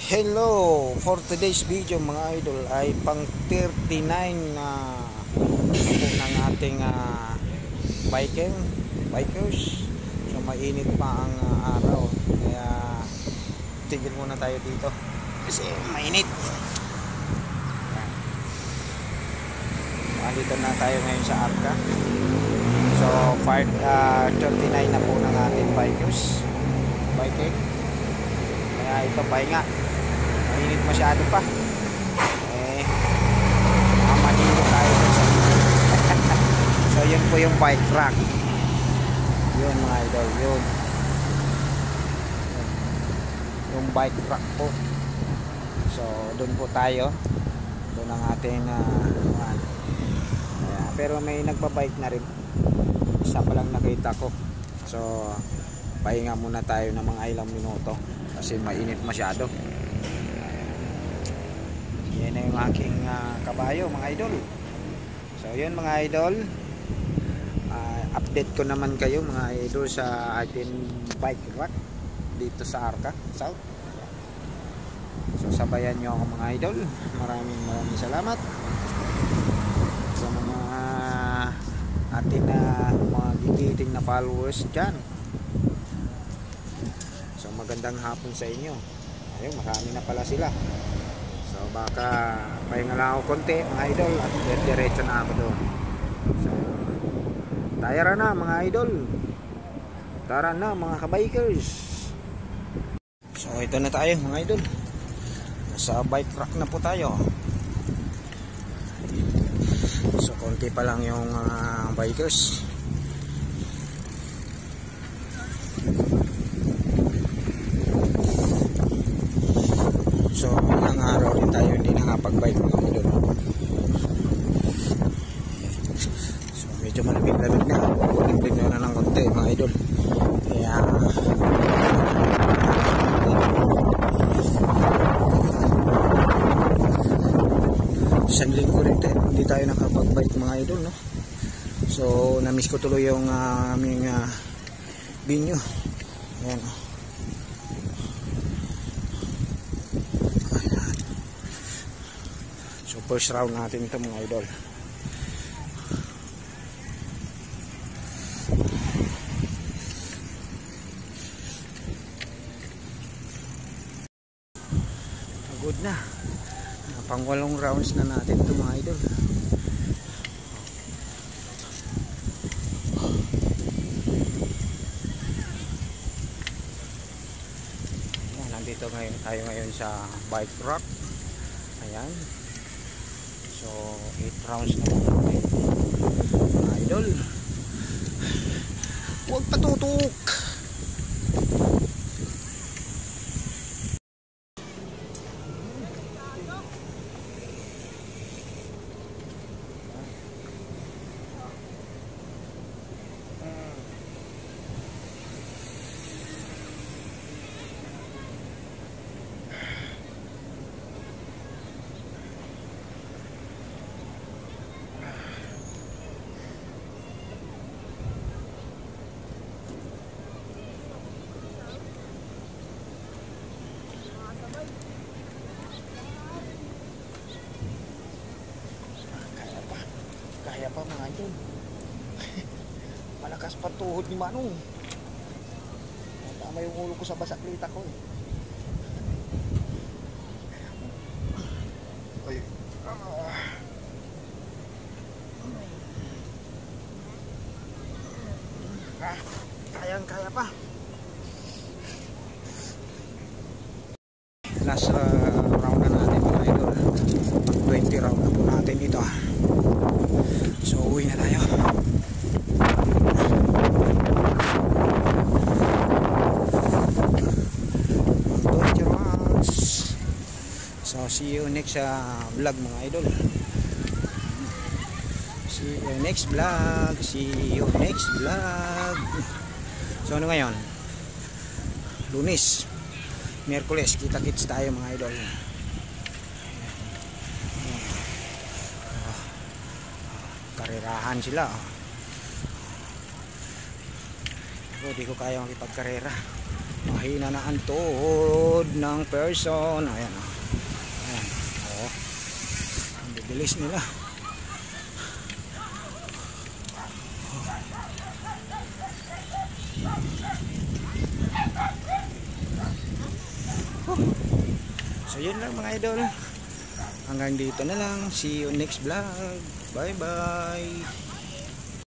Hello! For today's video mga idol ay pang 39 na po ng ating bikers. So mainit pa ang araw, kaya tigil muna tayo dito kasi mainit. Dito na tayo ngayon sa Arca. So part 39 na po ng ating bikers biking. Kaya ito pahinga, mainit masyado pa. Mamanilo tayo sa so yun po yung bike rack. Yun mga idol, yun yung bike rack po. So doon po tayo, doon ang ating pero may nagpa-bike na rin, isa pa lang nakita ko. So pahinga muna tayo ng mga ilang minuto kasi mainit masyado. Yan na yung aking kabayo mga idol. So yun mga idol, update ko naman kayo mga idol sa ating bike rack dito sa Arca South. So sabayan nyo ako mga idol. Maraming salamat sa mga ating mga gigiting na followers dyan. So magandang hapon sa inyo. Ayun, marami na pala sila. So baka pahinga lang ako konti mga idol at diretso na ako doon. So tara na mga idol, tara na mga kabikers. So ito na tayo mga idol, nasa bike rack na po tayo. So konti pa lang yung bikers. So ilang araw rin tayo hindi nakapag-bike mga idol. So medyo malamig-lamig na, malamig na ng konti mga idol. Kaya isang linggo rin hindi tayo nakapag-bike mga idol, no? So na-miss ko tuloy yung aming binyo. Ayan. Ayan. So first round natin ito mga idol. Pagod na. Pang 8 rounds na natin ito mga idol. Ayan, nandito tayo ngayon sa bike rack. Ayan. So 8 rounds na natin mga idol. Huwag patutok. Kaya pa mga idol. Malakas pa tuhod ni Manong. Tama yung ulo ko sa basaklita ko. Ay. Kaya pa. Last round na natin mga idol. 20 round na po natin dito. So uwi na tayo. So see you next vlog mga idol. See you next vlog. See you next vlog. So ano ngayon? Lunes, Miyerkules, kita-kits tayo mga idol. Karerahan sila. Di ko kaya makipagkarera. Mahina na ang tuhod ng person. Ayan o. Ayan. O. Ang bibilis nila. So yun lang mga idol. Hanggang dito na lang. See you next vlog. Bye bye.